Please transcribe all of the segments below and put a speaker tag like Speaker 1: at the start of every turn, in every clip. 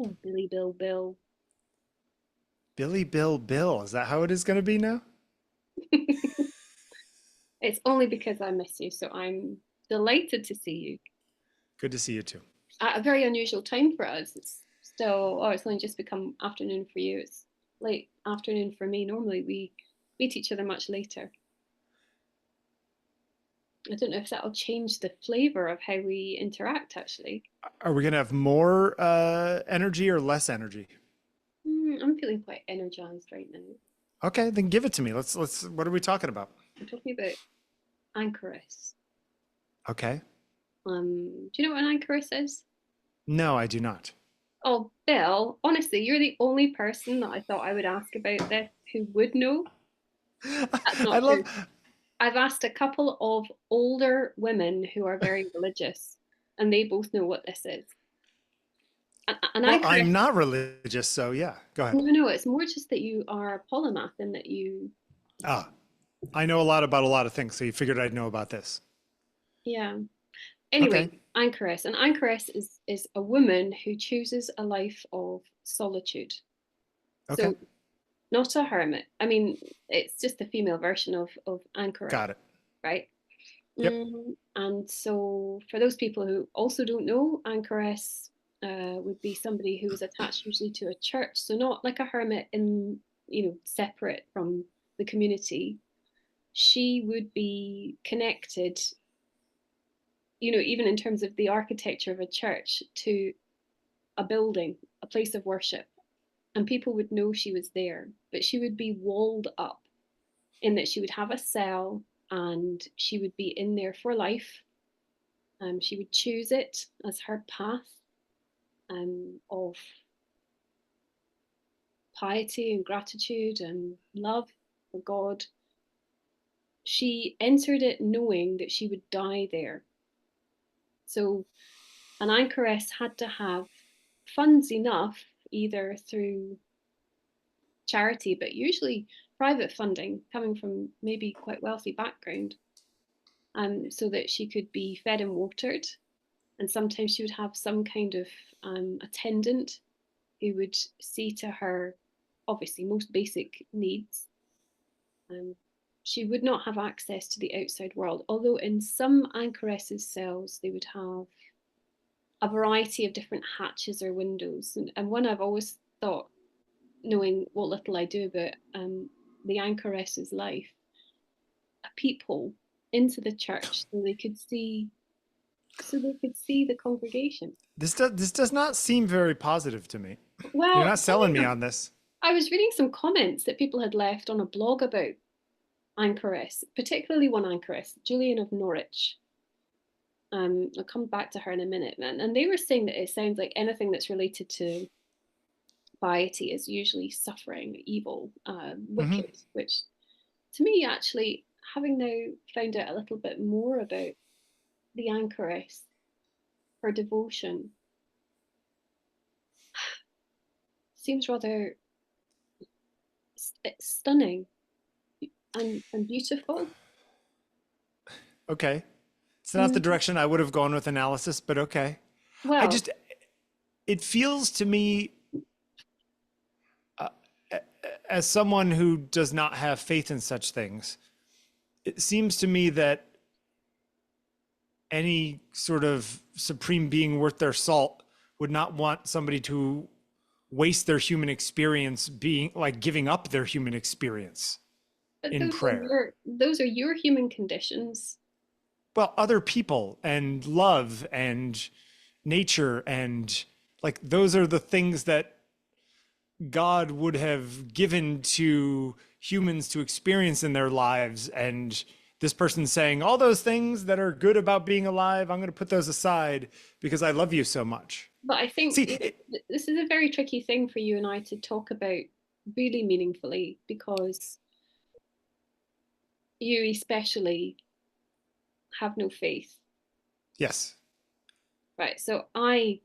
Speaker 1: Oh, Billy Bill Bill.
Speaker 2: Billy Bill Bill. Is that how it is going to be now?
Speaker 1: It's only because I miss you, so I'm delighted to see you
Speaker 2: Good to see you too.
Speaker 1: at a very unusual time for us. It's still, oh, it's only just become afternoon for you. It's late afternoon for me. Normally we meet each other much later. I don't know if that'll change the flavor of how we interact, actually.
Speaker 2: Are we going to have more energy or less energy?
Speaker 1: I'm feeling quite energized right now.
Speaker 2: Okay, then give it to me. What are we talking about?
Speaker 1: I'm talking about Anchoress.
Speaker 2: Okay.
Speaker 1: Do you know what an Anchoress is?
Speaker 2: No, I do not.
Speaker 1: Oh, Bill, honestly, you're the only person that I thought I would ask about this who would know. That's
Speaker 2: I
Speaker 1: not
Speaker 2: love
Speaker 1: true. I've asked a couple of older women who are very religious, and they both know what this is. An
Speaker 2: Well,
Speaker 1: Anchoress,
Speaker 2: I'm not religious, so yeah, go ahead.
Speaker 1: no, it's more just that you are a polymath and that you,
Speaker 2: Ah, I know a lot about a lot of things, so you figured I'd know about this.
Speaker 1: yeah.
Speaker 2: Okay.
Speaker 1: Anyway, Anchoress. An Anchoress is a woman who chooses a life of solitude.
Speaker 2: Okay.
Speaker 1: So not a hermit. I mean, it's just a female version of Anchoress,
Speaker 2: Got it.
Speaker 1: right?
Speaker 2: Yep.
Speaker 1: And so, for those people who also don't know, Anchoress would be somebody who was attached usually to a church, so not like a hermit in separate from the community. She would be connected, even in terms of the architecture of a church, to a building, a place of worship, and people would know she was there, but she would be walled up in that she would have a cell and she would be in there for life. She would choose it as her path of piety and gratitude and love for God. She entered it knowing that she would die there. So an anchoress had to have funds enough, either through charity, but usually private funding coming from maybe quite wealthy background, so that she could be fed and watered. And sometimes she would have some kind of attendant who would see to her, obviously, most basic needs. Um, she would not have access to the outside world, although in some anchoresses' cells they would have a variety of different hatches or windows. And one I've always thought, knowing what little I do about the anchoress's life, a peephole into the church so they could see the congregation.
Speaker 2: This does not seem very positive to me. You're
Speaker 1: Well,
Speaker 2: not selling me on this.
Speaker 1: I was reading some comments that people had left on a blog about Anchoress, particularly one Anchoress, Julian of Norwich. I'll come back to her in a minute, man. And they were saying that it sounds like anything that's related to piety is usually suffering, evil,
Speaker 2: Hmm.
Speaker 1: wicked, which to me, actually, having now found out a little bit more about the Anchoress, her devotion, seems rather stunning and beautiful.
Speaker 2: Okay. It's not the
Speaker 1: Mm,
Speaker 2: direction I would have gone with analysis, but okay. I
Speaker 1: well,
Speaker 2: just, it feels to me, uh, as someone who does not have faith in such things, it seems to me that any sort of supreme being worth their salt would not want somebody to waste their human experience being like giving up their human experience
Speaker 1: but
Speaker 2: in prayer.
Speaker 1: those are your human conditions.
Speaker 2: Well, other people and love and nature and like those are the things that God would have given to humans to experience in their lives. And this person saying all those things that are good about being alive, I'm going to put those aside because I love you so much.
Speaker 1: But I think
Speaker 2: See,
Speaker 1: this is a very tricky thing for you and I to talk about really meaningfully, because you especially have no faith,
Speaker 2: yes.
Speaker 1: right? So I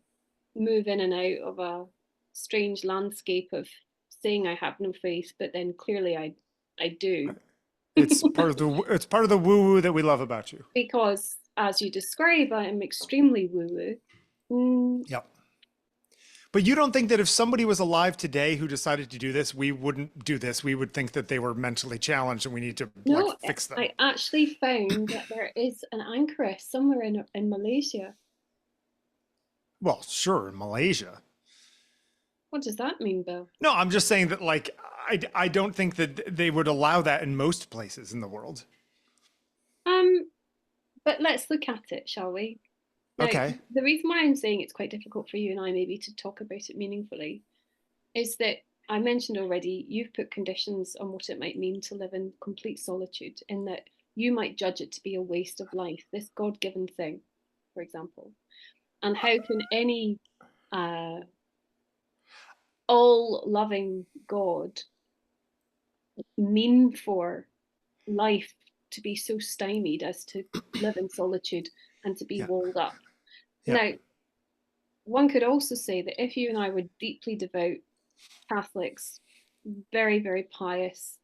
Speaker 1: move in and out of a strange landscape of saying I have no faith, but then clearly I do.
Speaker 2: It's part of the woo woo that we love about you.
Speaker 1: Because as you describe, I am extremely woo woo. Mm,
Speaker 2: Yep. But you don't think that if somebody was alive today who decided to do this, we wouldn't do this? We would think that they were mentally challenged and we need to like
Speaker 1: No,
Speaker 2: fix them.
Speaker 1: I actually found that there is an anchoress somewhere in Malaysia.
Speaker 2: Well, sure, in Malaysia.
Speaker 1: What does that mean, Bill?
Speaker 2: No, I'm just saying that like I don't think that they would allow that in most places in the world.
Speaker 1: Um, but let's look at it, shall we? Now,
Speaker 2: Okay.
Speaker 1: the reason why I'm saying it's quite difficult for you and I maybe to talk about it meaningfully is that I mentioned already you've put conditions on what it might mean to live in complete solitude, in that you might judge it to be a waste of life, this God given thing, for example. And how can any uh, all loving God mean for life to be so stymied as to live in solitude and to be
Speaker 2: Yeah.
Speaker 1: walled up?
Speaker 2: Yeah.
Speaker 1: Now, one could also say that if you and I were deeply devout Catholics, very, very pious,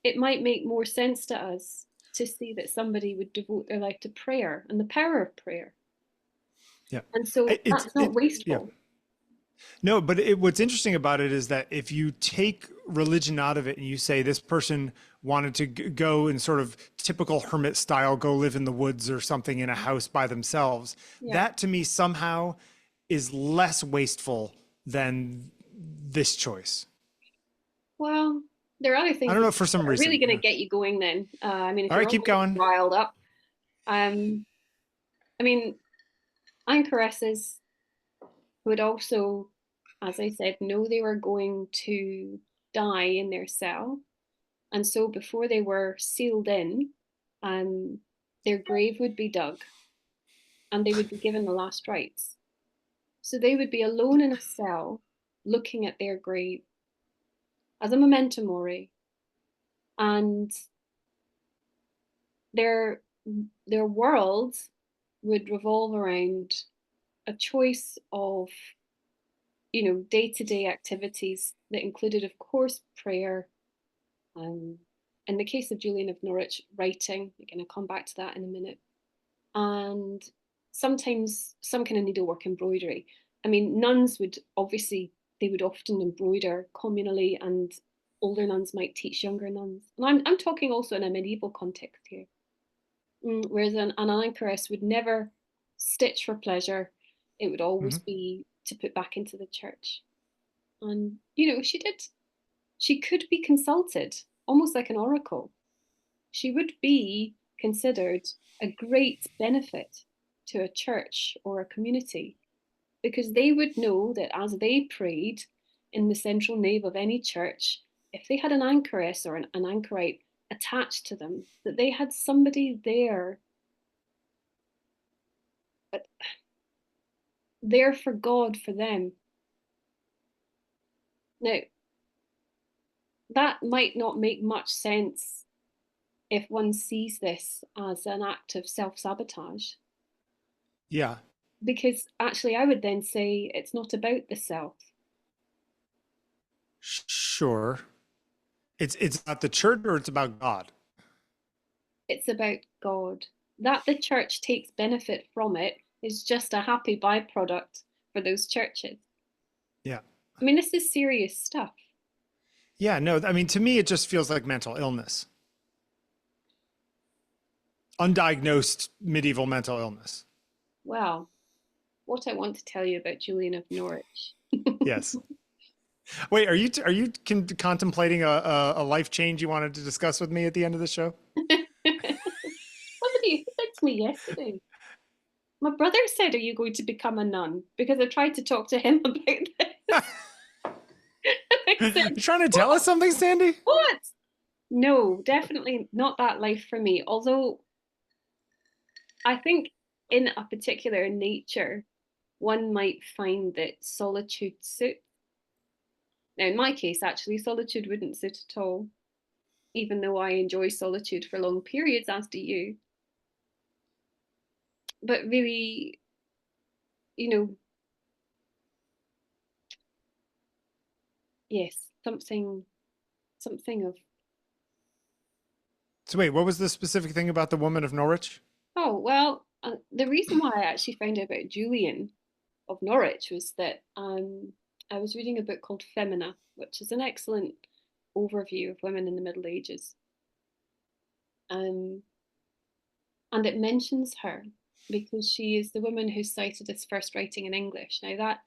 Speaker 1: it might make more sense to us to see that somebody would devote their life to prayer and the power of prayer.
Speaker 2: Yeah.
Speaker 1: And so
Speaker 2: It's
Speaker 1: that's not
Speaker 2: yeah.
Speaker 1: wasteful.
Speaker 2: No, but what's interesting about it is that if you take religion out of it and you say this person wanted to go in sort of typical hermit style, go live in the woods or something in a house by themselves,
Speaker 1: Yeah.
Speaker 2: that to me somehow is less wasteful than this choice.
Speaker 1: Well, there are other
Speaker 2: I
Speaker 1: things
Speaker 2: don't
Speaker 1: that
Speaker 2: know for some
Speaker 1: are really
Speaker 2: reason.
Speaker 1: going to
Speaker 2: Yeah.
Speaker 1: get you going then. I mean, if
Speaker 2: All
Speaker 1: you're
Speaker 2: right, keep
Speaker 1: already
Speaker 2: going.
Speaker 1: riled up, um, I mean, anchoresses would also, as I said, know they were going to die in their cell. And so before they were sealed in, um, their grave would be dug and they would be given the last rites. So they would be alone in a cell looking at their grave as a memento mori. And their their world would revolve around a choice of day-to-day activities that included, of course, prayer. In the case of Julian of Norwich, writing. We're going to come back to that in a minute. And sometimes some kind of needlework, embroidery. I mean, nuns would obviously, they would often embroider communally, and older nuns might teach younger nuns. And I'm talking also in a medieval context here. Whereas an anchoress would never stitch for pleasure. It would always
Speaker 2: Mhm.
Speaker 1: be to put back into the church. And, she could be consulted almost like an oracle. She would be considered a great benefit to a church or a community, because they would know that as they prayed in the central nave of any church, if they had an anchoress or an anchorite attached to them, that they had somebody there for God for them. Now, that might not make much sense if one sees this as an act of self sabotage,
Speaker 2: Yeah.
Speaker 1: because actually, I would then say it's not about the self.
Speaker 2: Sure. It's about the church or it's about God.
Speaker 1: It's about God. That the church takes benefit from it is just a happy byproduct for those churches.
Speaker 2: Yeah.
Speaker 1: I mean, this is serious stuff.
Speaker 2: Yeah, no, I mean to me it just feels like mental illness. Undiagnosed medieval mental illness.
Speaker 1: Well, what I want to tell you about Julian of Norwich.
Speaker 2: Yes. Wait, are you contemplating a life change you wanted to discuss with me at the end of the show?
Speaker 1: Somebody said to me yesterday, my brother said, "Are you going to become a nun?" Because I tried to talk to him about this. I
Speaker 2: You
Speaker 1: said,
Speaker 2: trying to tell
Speaker 1: what?
Speaker 2: us something, Sandy?
Speaker 1: What? No, definitely not that life for me. Although I think in a particular nature, one might find that solitude suits. Now, in my case, actually, solitude wouldn't suit at all, even though I enjoy solitude for long periods, as do you. But really, you know, yes, something of,
Speaker 2: So wait, what was the specific thing about the woman of Norwich?
Speaker 1: oh, well, the reason why I actually found out about Julian Norwich was that I was reading a book called Femina, which is an excellent overview of women in the Middle Ages. Um, and it mentions her because she is the woman who's cited as first writing in English. Now, that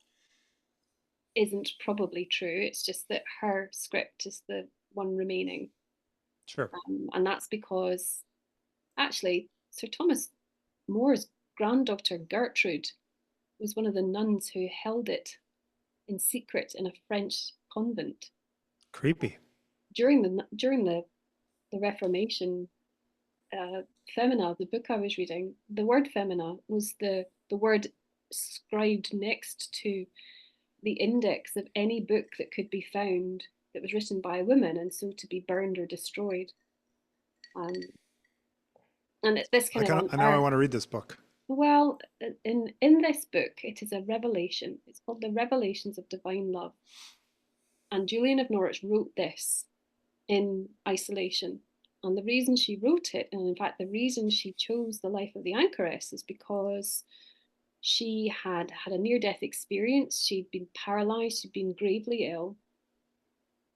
Speaker 1: isn't probably true. It's just that her script is the one remaining.
Speaker 2: Sure.
Speaker 1: And that's because actually Sir Thomas More's granddaughter Gertrude was one of the nuns who held it in secret in a French convent
Speaker 2: Creepy.
Speaker 1: during the Reformation. Femina, the book I was reading, the word femina was the word scribed next to the index of any book that could be found that was written by a woman, and so to be burned or destroyed. Um, and it's this kind of
Speaker 2: I know I
Speaker 1: unearthed.
Speaker 2: want to read this book.
Speaker 1: Well, in this book, it is a revelation. It's called The Revelations of Divine Love. And Julian of Norwich wrote this in isolation. And the reason she wrote it, and in fact, the reason she chose the life of the Anchoress, is because she had had a near death experience. She'd been paralyzed, she'd been gravely ill.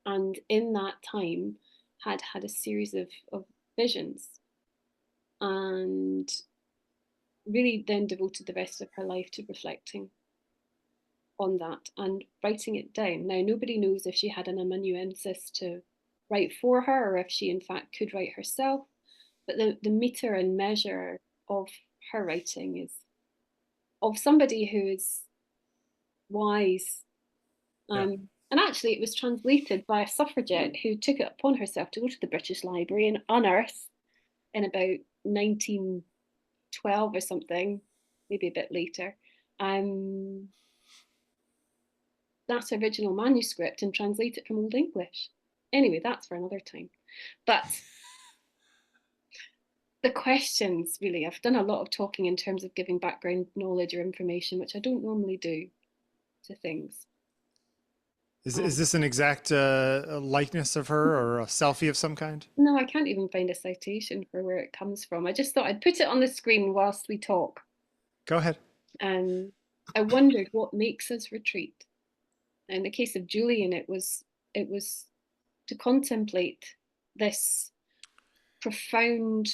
Speaker 1: And in that time, had had a series of visions. And really then devoted the rest of her life to reflecting on that and writing it down. Now, nobody knows if she had an amanuensis to write for her or if she, in fact, could write herself. But the meter and measure of her writing is of somebody who is wise.
Speaker 2: Yeah.
Speaker 1: And actually, it was translated by a suffragette who took it upon herself to go to the British Library and unearth in about 1912 or something, maybe a bit later, that original manuscript and translate it from Old English. Anyway, that's for another time. But the questions, really, I've done a lot of talking in terms of giving background knowledge or information, which I don't normally do to things.
Speaker 2: Is this an exact likeness of her or a selfie of some kind?
Speaker 1: No, I can't even find a citation for where it comes from. I just thought I'd put it on the screen whilst we talk.
Speaker 2: Go ahead.
Speaker 1: I wondered what makes us retreat. In the case of Julian, it was to contemplate this profound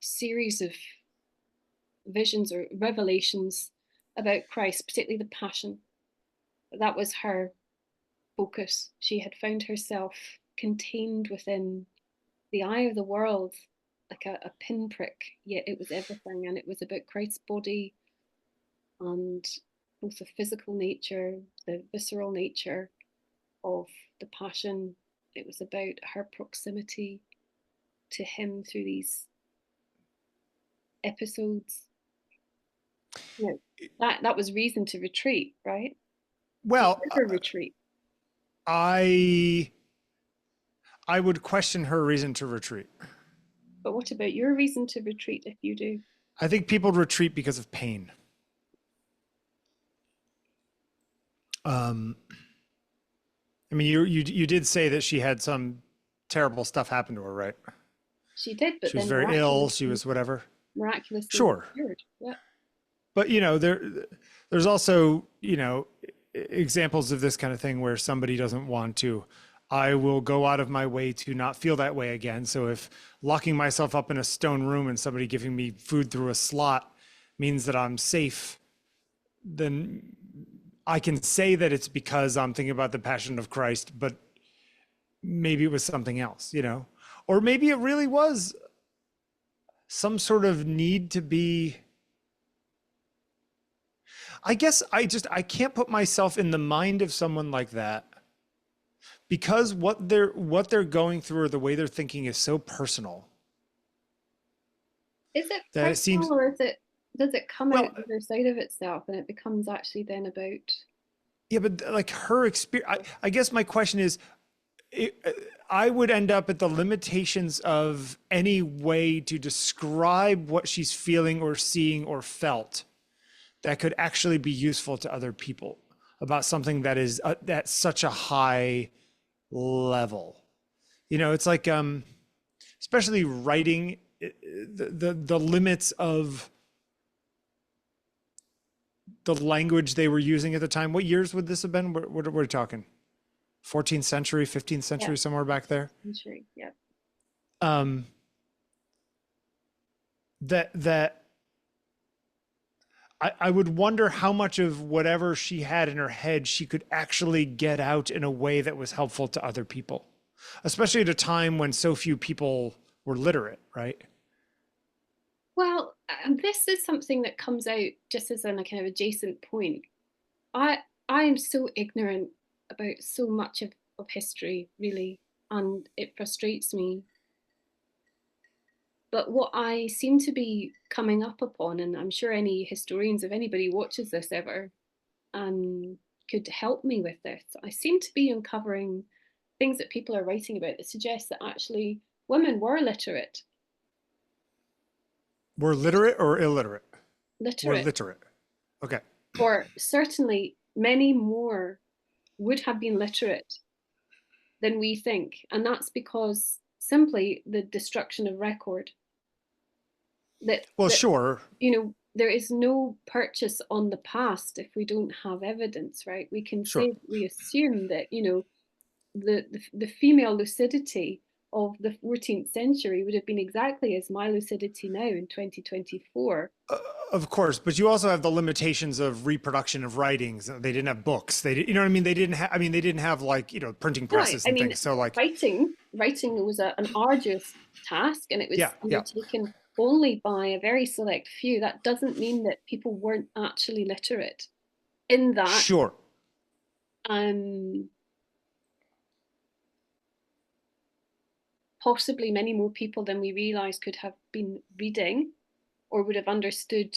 Speaker 1: series of visions or revelations about Christ, particularly the Passion. That was her focus. She had found herself contained within the eye of the world, like a pinprick, yet it was everything. And it was about Christ's body and both the physical nature, the visceral nature of the Passion. It was about her proximity to him through these episodes. You know, that was reason to retreat, right?
Speaker 2: Well,
Speaker 1: To ever retreat.
Speaker 2: I would question her reason to retreat.
Speaker 1: But what about your reason to retreat if you do?
Speaker 2: I think people retreat because of pain. I mean, you did say that she had some terrible stuff happen to her, right?
Speaker 1: She did, but
Speaker 2: She was
Speaker 1: then
Speaker 2: very ill. She was whatever.
Speaker 1: miraculously
Speaker 2: Sure.
Speaker 1: cured. Yeah.
Speaker 2: But there's also examples of this kind of thing where somebody doesn't want to. I will go out of my way to not feel that way again. So if locking myself up in a stone room and somebody giving me food through a slot means that I'm safe, then I can say that it's because I'm thinking about the Passion of Christ, but maybe it was something else, or maybe it really was some sort of need to be. I guess I can't put myself in the mind of someone like that because what they're going through or the way they're thinking is so personal.
Speaker 1: Is it
Speaker 2: That it
Speaker 1: personal
Speaker 2: seems,
Speaker 1: or does it come
Speaker 2: well,
Speaker 1: out the other side of itself and it becomes actually then about?
Speaker 2: yeah, but like her experience, I guess my question is, I would end up at the limitations of any way to describe what she's feeling or seeing or felt that could actually be useful to other people about something that is at such a high level. It's like, especially writing, the limits of the language they were using at the time. What years would this have been? What are we talking? 14th century, 15th
Speaker 1: Yeah,
Speaker 2: century, somewhere back there.
Speaker 1: century. Yeah.
Speaker 2: Um, that I would wonder how much of whatever she had in her head she could actually get out in a way that was helpful to other people, especially at a time when so few people were literate, right?
Speaker 1: Well, this is something that comes out just as a kind of adjacent point. I I am so ignorant about so much of history, really, and it frustrates me. But what I seem to be coming up upon, and I'm sure any historians, if anybody watches this ever, could help me with this, I seem to be uncovering things that people are writing about that suggest that actually women were literate.
Speaker 2: Were literate or illiterate? Were
Speaker 1: Literate,
Speaker 2: literate. Okay.
Speaker 1: or certainly many more would have been literate than we think. And that's because simply the destruction of record.
Speaker 2: Well,
Speaker 1: That
Speaker 2: sure.
Speaker 1: there is no purchase on the past if we don't have evidence, right? We can
Speaker 2: Sure.
Speaker 1: say we assume that the female lucidity of the 14th century would have been exactly as my lucidity now in 2024.
Speaker 2: Of course, but you also have the limitations of reproduction of writings. They didn't have books. You know what I mean? They didn't have, I mean, they didn't have like, printing
Speaker 1: Right.
Speaker 2: presses
Speaker 1: I
Speaker 2: and
Speaker 1: mean,
Speaker 2: things. So like,
Speaker 1: writing was an arduous task, and it
Speaker 2: yeah,
Speaker 1: was
Speaker 2: yeah,
Speaker 1: undertaken only by a very select few. That doesn't mean that people weren't actually literate. In that,
Speaker 2: sure.
Speaker 1: um, possibly many more people than we realize could have been reading or would have understood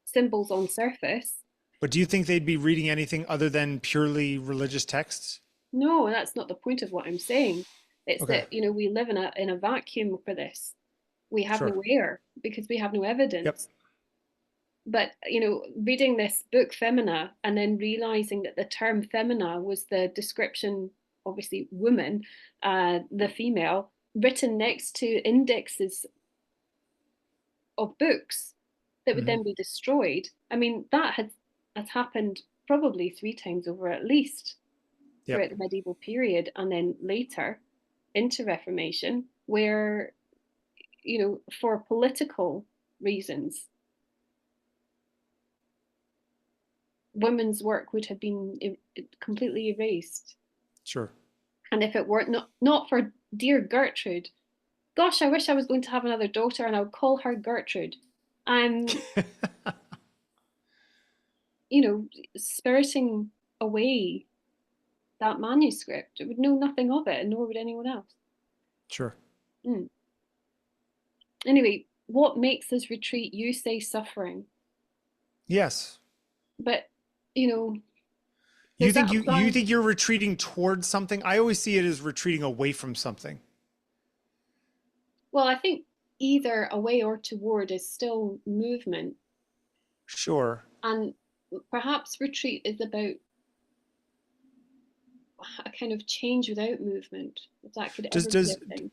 Speaker 1: symbols on surface.
Speaker 2: But do you think they'd be reading anything other than purely religious texts?
Speaker 1: No, that's not the point of what I'm saying. It's
Speaker 2: Okay.
Speaker 1: that we live in a vacuum for this. We have
Speaker 2: Sure.
Speaker 1: no air because we have no
Speaker 2: Yep.
Speaker 1: evidence. But reading this book Femina and then realizing that the term femina was the description, obviously woman, the female, written next to indexes of books that would
Speaker 2: Mm-hmm.
Speaker 1: then be destroyed. I mean, that has happened probably 3 times over at least
Speaker 2: Yep.
Speaker 1: throughout the medieval period, and then later into Reformation, where for political reasons, women's work would have been completely erased.
Speaker 2: Sure.
Speaker 1: And if it were not for dear Gertrude, gosh, I wish I was going to have another daughter, and I would call her Gertrude. I'm, spiriting away that manuscript. It would know nothing of it, and nor would anyone else.
Speaker 2: Sure.
Speaker 1: Mm. Anyway, what makes this retreat? You say suffering,
Speaker 2: Yes.
Speaker 1: but you know,
Speaker 2: You
Speaker 1: does that
Speaker 2: think you
Speaker 1: apply?
Speaker 2: think you're retreating towards something? I always see it as retreating away from something.
Speaker 1: Well, I think either away or toward is still movement,
Speaker 2: Sure.
Speaker 1: and perhaps retreat is about a kind of change without movement, if that could
Speaker 2: Does
Speaker 1: ever be
Speaker 2: does
Speaker 1: a thing.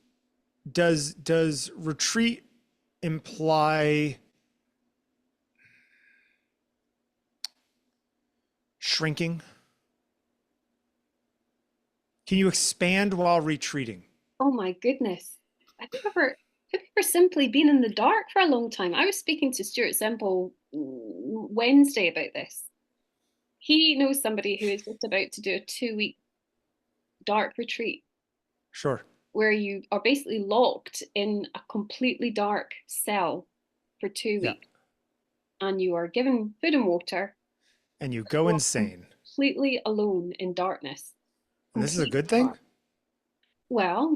Speaker 2: does retreat imply shrinking? Can you expand while retreating?
Speaker 1: Oh my goodness. Have you ever simply been in the dark for a long time? I was speaking to Stuart Semple Wednesday about this. He knows somebody who is just about to do a 2 week dark retreat
Speaker 2: Sure.
Speaker 1: where you are basically locked in a completely dark cell for two
Speaker 2: Yeah.
Speaker 1: weeks and you are given food and water.
Speaker 2: And you go
Speaker 1: You are
Speaker 2: insane.
Speaker 1: completely alone in darkness.
Speaker 2: And this is a
Speaker 1: Complete
Speaker 2: good thing?
Speaker 1: dark. Well,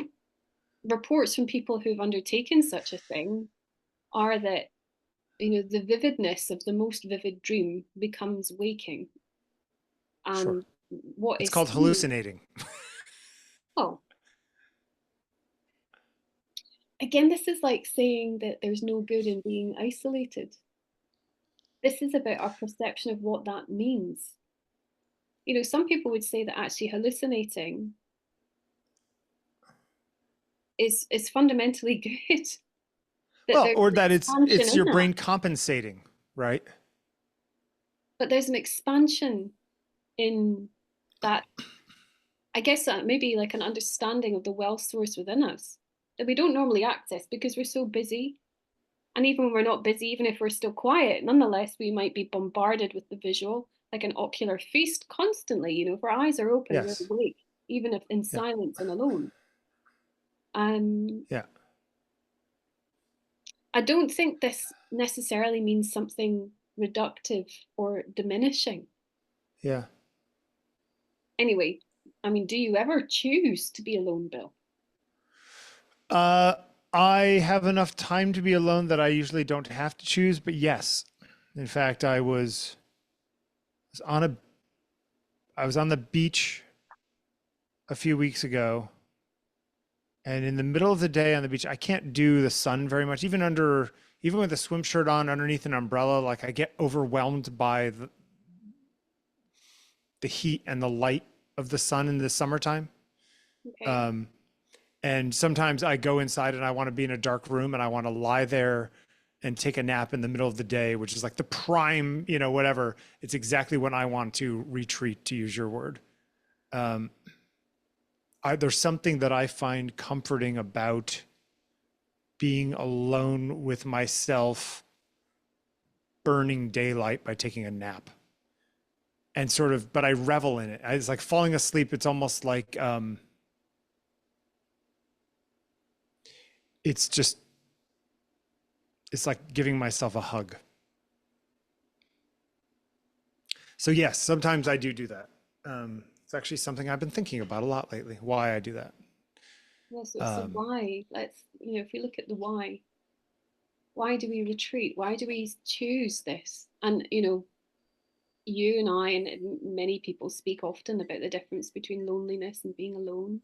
Speaker 1: reports from people who've undertaken such a thing are that the vividness of the most vivid dream becomes waking,
Speaker 2: Sure.
Speaker 1: and what
Speaker 2: It's
Speaker 1: is
Speaker 2: called
Speaker 1: seen.
Speaker 2: hallucinating.
Speaker 1: Oh, again, this is like saying that there's no good in being isolated. This is about our perception of what that means. Some people would say that actually hallucinating is fundamentally good, that
Speaker 2: Well,
Speaker 1: there's
Speaker 2: or
Speaker 1: an
Speaker 2: that it's
Speaker 1: expansion
Speaker 2: it's
Speaker 1: in
Speaker 2: your
Speaker 1: that.
Speaker 2: brain compensating, right?
Speaker 1: But there's an expansion in that, I guess that maybe like an understanding of the wealth source within us that we don't normally access because we're so busy. And even when we're not busy, even if we're still quiet, nonetheless, we might be bombarded with the visual, like an ocular feast constantly. If our eyes are open, we're
Speaker 2: Yes.
Speaker 1: awake, even if in
Speaker 2: Yeah.
Speaker 1: silence and alone. Um,
Speaker 2: Yeah.
Speaker 1: I don't think this necessarily means something reductive or diminishing.
Speaker 2: Yeah.
Speaker 1: Anyway, I mean, do you ever choose to be alone, Bill?
Speaker 2: Uh, I have enough time to be alone that I usually don't have to choose, but yes. In fact, was on a I was on the beach a few weeks ago, and in the middle of the day on the beach, I can't do the sun very much. Even with a swim shirt on underneath an umbrella, like I get overwhelmed by the heat and the light of the sun in the summertime.
Speaker 1: Okay.
Speaker 2: Um, and sometimes I go inside and I want to be in a dark room and I want to lie there and take a nap in the middle of the day, which is like the prime, whatever. It's exactly when I want to retreat, to use your word. Um, there's something that I find comforting about being alone with myself, burning daylight by taking a nap. And but I revel in it. It's like falling asleep. It's almost like, it's like giving myself a hug. So yes, sometimes I do that. It's actually something I've been thinking about a lot lately, why I do that.
Speaker 1: Yeah, so why? If we look at the why do we retreat? Why do we choose this? And, you and I and many people speak often about the difference between loneliness and being alone,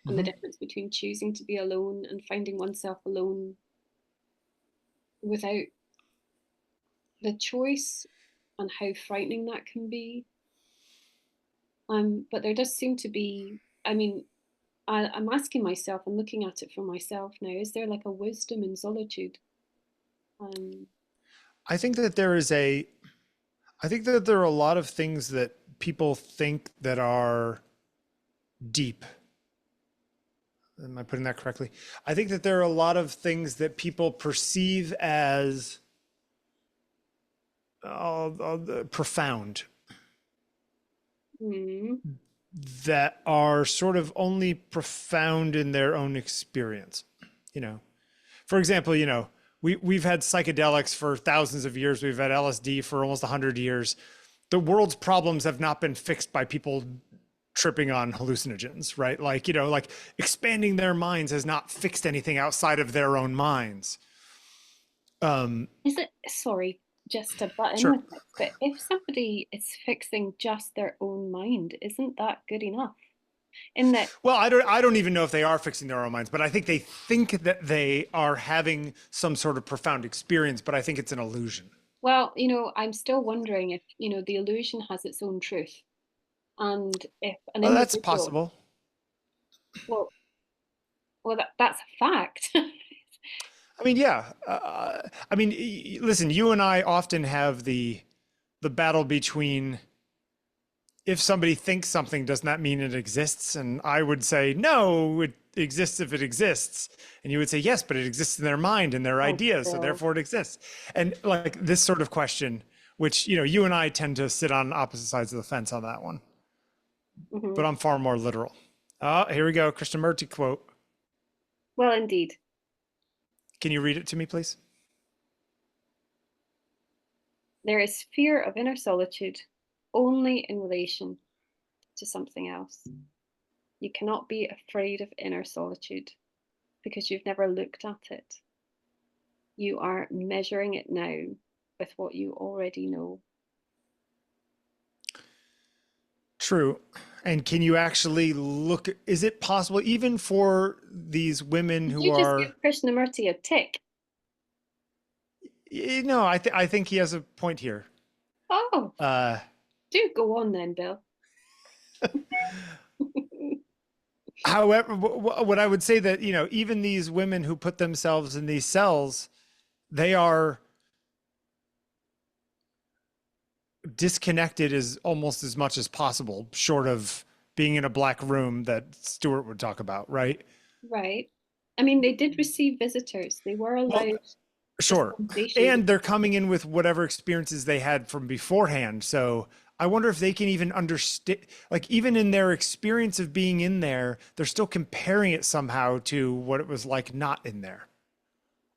Speaker 1: and the
Speaker 2: Mm-hmm.
Speaker 1: difference between choosing to be alone and finding oneself alone without the choice, and how frightening that can be. But there does seem to be, I mean, I'm asking myself and looking at it for myself now, is there like a wisdom in solitude? Um,
Speaker 2: I think that I think that there are a lot of things that people think that are deep. Am I putting that correctly? I think that there are a lot of things that people perceive as profound
Speaker 1: hmm,
Speaker 2: that are sort of only profound in their own experience. You know, for example, we've had psychedelics for thousands of years. We've had LSD for almost 100 years. The world's problems have not been fixed by people tripping on hallucinogens, right? Like expanding their minds has not fixed anything outside of their own minds.
Speaker 1: is it, sorry, just to butt in
Speaker 2: Sure.
Speaker 1: with it, but if somebody is fixing just their own mind, isn't that good enough? In that,
Speaker 2: Well, I don't even know if they are fixing their own minds, but I think they think that they are having some sort of profound experience, but I think it's an illusion.
Speaker 1: well, I'm still wondering if, the illusion has its own truth. And if an
Speaker 2: Well, that's
Speaker 1: individual,
Speaker 2: possible.
Speaker 1: well, that's a fact.
Speaker 2: I mean, yeah. I mean, listen, you and I often have the battle between, if somebody thinks something, does not mean it exists. And I would say, no, it exists if it exists. And you would say, yes, but it exists in their mind and their
Speaker 1: Oh,
Speaker 2: ideas. So
Speaker 1: Bill.
Speaker 2: therefore it exists. And like this sort of question, which, you and I tend to sit on opposite sides of the fence on that one,
Speaker 1: Hmm.
Speaker 2: but I'm far more literal. Oh, here we go. Krishnamurti quote.
Speaker 1: Well, indeed.
Speaker 2: Can you read it to me, please?
Speaker 1: There is fear of inner solitude only in relation to something else. You cannot be afraid of inner solitude because you've never looked at it. You are measuring it now with what you already know.
Speaker 2: True. And can you actually look? Is it possible, even for these women
Speaker 1: Did
Speaker 2: who
Speaker 1: you just give
Speaker 2: are,
Speaker 1: Krishnamurti a tick?
Speaker 2: I think he has a point here.
Speaker 1: Oh,
Speaker 2: Uh,
Speaker 1: do go on then, Bill.
Speaker 2: However, what I would say that, even these women who put themselves in these cells, they are disconnected as almost as much as possible, short of being in a black room that Stuart would talk about, right?
Speaker 1: Right. I mean, they did receive visitors. They were
Speaker 2: Well,
Speaker 1: allowed
Speaker 2: sure.
Speaker 1: dispensation.
Speaker 2: And they're coming in with whatever experiences they had from beforehand. So I wonder if they can even understand, like, even in their experience of being in there, they're still comparing it somehow to what it was like not in there,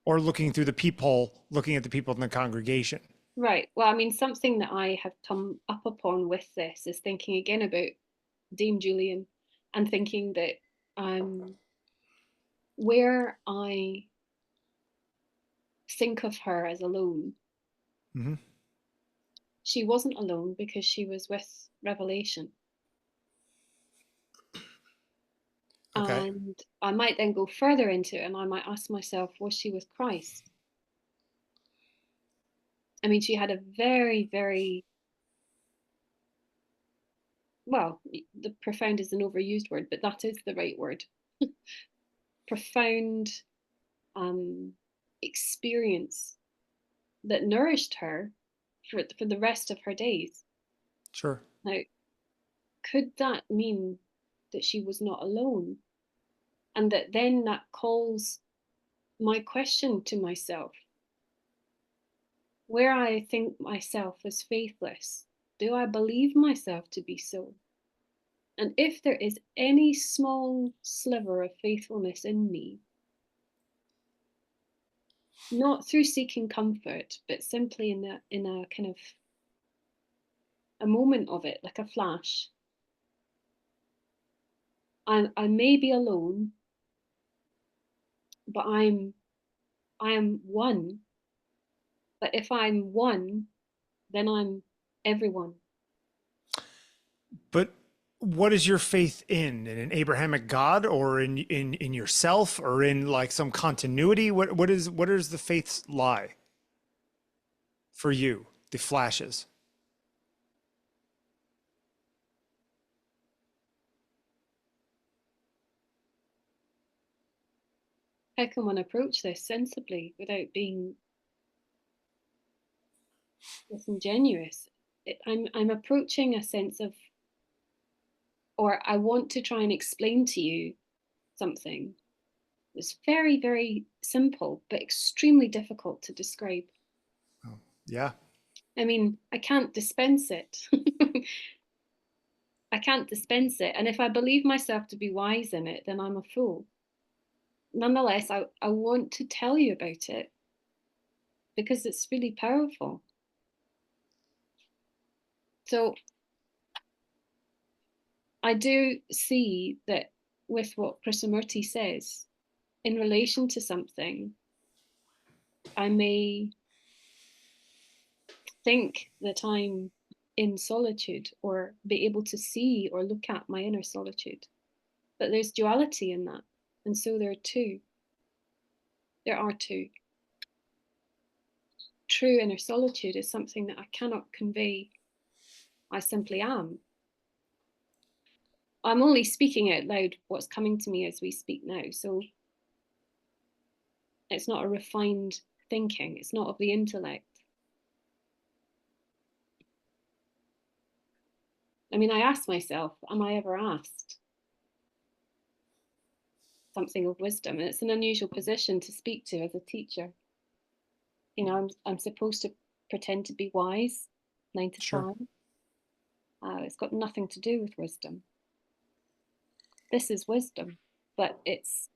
Speaker 2: or looking through the peephole, looking at the people in the congregation.
Speaker 1: Right. Well, I mean, something that I have come up upon with this is thinking again about Dame Julian and thinking that um, where I think of her as alone,
Speaker 2: Mm-hmm.
Speaker 1: she wasn't alone because she was with Revelation.
Speaker 2: Okay.
Speaker 1: And I might then go further into it and I might ask myself, was she with Christ? I mean, she had a very, very, well, the profound is an overused word, but that is the right word. Profound um, experience that nourished her for the rest of her days.
Speaker 2: Sure.
Speaker 1: Now, could that mean that she was not alone? And that then that calls my question to myself, where I think myself as faithless, do I believe myself to be so? And if there is any small sliver of faithfulness in me, not through seeking comfort, but simply in a kind of a moment of it, like a flash, I may be alone, but I am one. But if I'm one, then I'm everyone.
Speaker 2: But what is your faith in an Abrahamic God, or in yourself, or in like some continuity? What is the faith's lie for you? The flashes.
Speaker 1: How can one approach this sensibly without being disingenuous? I'm approaching a sense of, or I want to try and explain to you something that's very, very simple, but extremely difficult to describe.
Speaker 2: Oh, yeah.
Speaker 1: I mean, I can't dispense it. I can't dispense it. And if I believe myself to be wise in it, then I'm a fool. Nonetheless, I want to tell you about it because it's really powerful. So I do see that with what Krishnamurti says in relation to something, I may think that I'm in solitude or be able to see or look at my inner solitude. But there's duality in that. And so there are two. There are two. True inner solitude is something that I cannot convey. I simply am. I'm only speaking out loud what's coming to me as we speak now. So it's not a refined thinking, it's not of the intellect. I mean, I ask myself, am I ever asked something of wisdom? And it's an unusual position to speak to as a teacher. You know, I'm supposed to pretend to be wise, 9 to
Speaker 2: Sure.
Speaker 1: 5. It's got nothing to do with wisdom. This is wisdom, but it's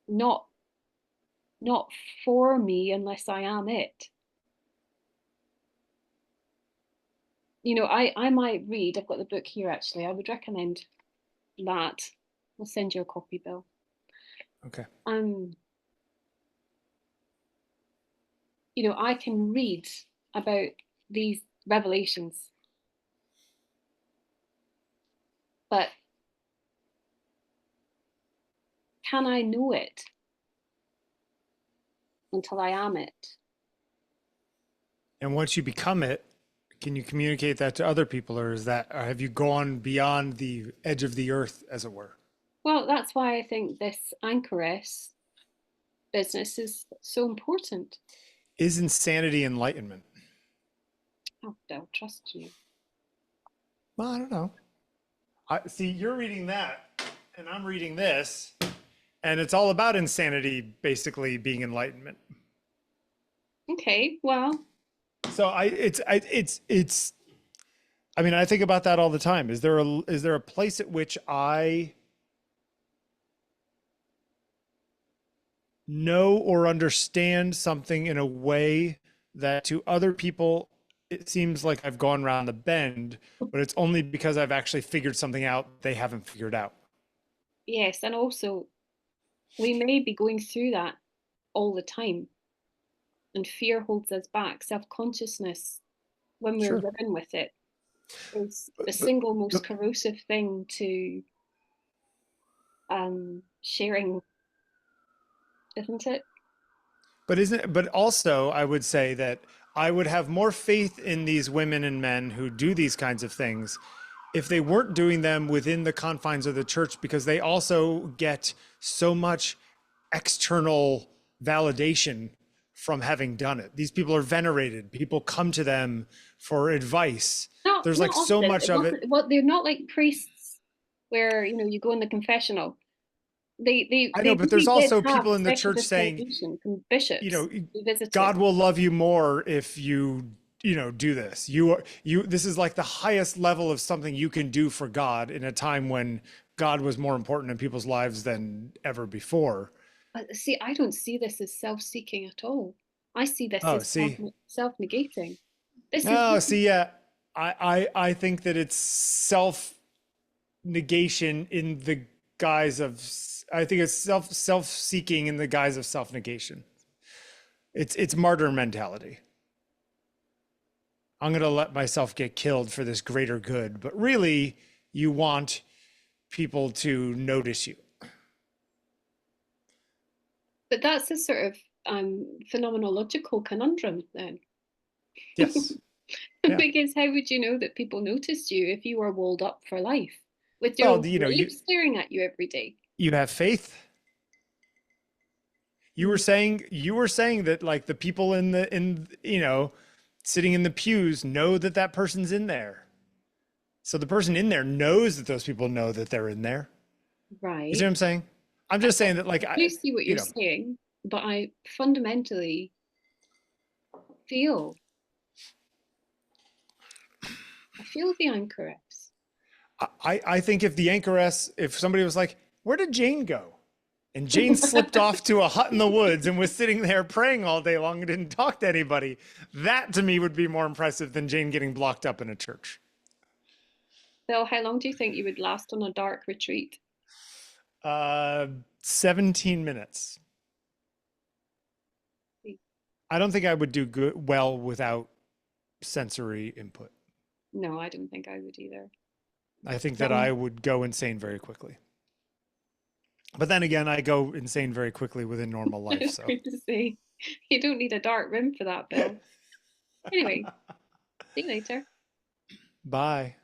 Speaker 1: not not for me unless I am it. You know, I might read, I've got the book here actually, I would recommend that. I'll send you a copy, Bill.
Speaker 2: Okay.
Speaker 1: Um, you know, I can read about these revelations, but can I know it until I am it?
Speaker 2: And once you become it, can you communicate that to other people, or have you gone beyond the edge of the earth, as it were?
Speaker 1: Well, that's why I think this Anchoress business is so important.
Speaker 2: Is insanity enlightenment?
Speaker 1: Oh, I'll trust you.
Speaker 2: Well, I don't know. See, you're reading that, and I'm reading this, and it's all about insanity basically being enlightenment.
Speaker 1: Okay, well,
Speaker 2: So it's. I mean, I think about that all the time. Is there a place at which I know or understand something in a way that to other people it seems like I've gone around the bend, but it's only because I've actually figured something out they haven't figured out.
Speaker 1: yes, and also we may be going through that all the time, and fear holds us back. Self-consciousness, when we're
Speaker 2: Sure.
Speaker 1: living with it, is the
Speaker 2: But,
Speaker 1: single most
Speaker 2: but,
Speaker 1: corrosive thing to sharing, isn't it?
Speaker 2: but also I would say that I would have more faith in these women and men who do these kinds of things if they weren't doing them within the confines of the church, because they also get so much external validation from having done it. These people are venerated. People come to them for advice. There's
Speaker 1: Not
Speaker 2: like so
Speaker 1: often.
Speaker 2: much of it.
Speaker 1: What they're not like priests, where you go in the confessional.
Speaker 2: I know,
Speaker 1: They
Speaker 2: but there's
Speaker 1: really did
Speaker 2: also
Speaker 1: have
Speaker 2: people in the
Speaker 1: special
Speaker 2: church saying,
Speaker 1: dispensation from
Speaker 2: you
Speaker 1: bishops
Speaker 2: know,
Speaker 1: who visited.
Speaker 2: God will love you more if you do this. This is like the highest level of something you can do for God in a time when God was more important in people's lives than ever before.
Speaker 1: But see, I don't see this as self-seeking at all. I see this
Speaker 2: Oh,
Speaker 1: as
Speaker 2: see.
Speaker 1: self-negating.
Speaker 2: Oh,
Speaker 1: This is
Speaker 2: see, yeah. I think that it's self negation in the guise of I think it's self seeking in the guise of self negation. It's martyr mentality. I'm going to let myself get killed for this greater good, but really you want people to notice you.
Speaker 1: but that's a sort of phenomenological conundrum then.
Speaker 2: Yes. Yeah.
Speaker 1: Because how would you know that people noticed you if you were walled up for life with your own
Speaker 2: Well,
Speaker 1: grave staring at you every day?
Speaker 2: you have faith.
Speaker 1: Mm.
Speaker 2: You were saying that like the people in sitting in the pews know that that person's in there. So the person in there knows that those people know that they're in there. You see what
Speaker 1: Right.
Speaker 2: I'm saying? I'm
Speaker 1: I
Speaker 2: just saying that like
Speaker 1: do see what
Speaker 2: you
Speaker 1: you're
Speaker 2: know,
Speaker 1: saying, but I fundamentally feel I feel the anchoress.
Speaker 2: I think if the anchoress, if somebody was like, where did Jane go? And Jane slipped off to a hut in the woods and was sitting there praying all day long and didn't talk to anybody. That to me would be more impressive than Jane getting blocked up in a church.
Speaker 1: Bill, how long do you think you would last on a dark retreat?
Speaker 2: 17 minutes. I don't think I would do well without sensory input.
Speaker 1: No, I don't think I would either.
Speaker 2: I think that I
Speaker 1: Um,
Speaker 2: would go insane very quickly. But then again, I go insane very quickly within normal
Speaker 1: I
Speaker 2: life.
Speaker 1: was
Speaker 2: So
Speaker 1: going to say, you don't need a dark room for that, Bill. Anyway, see you later.
Speaker 2: bye.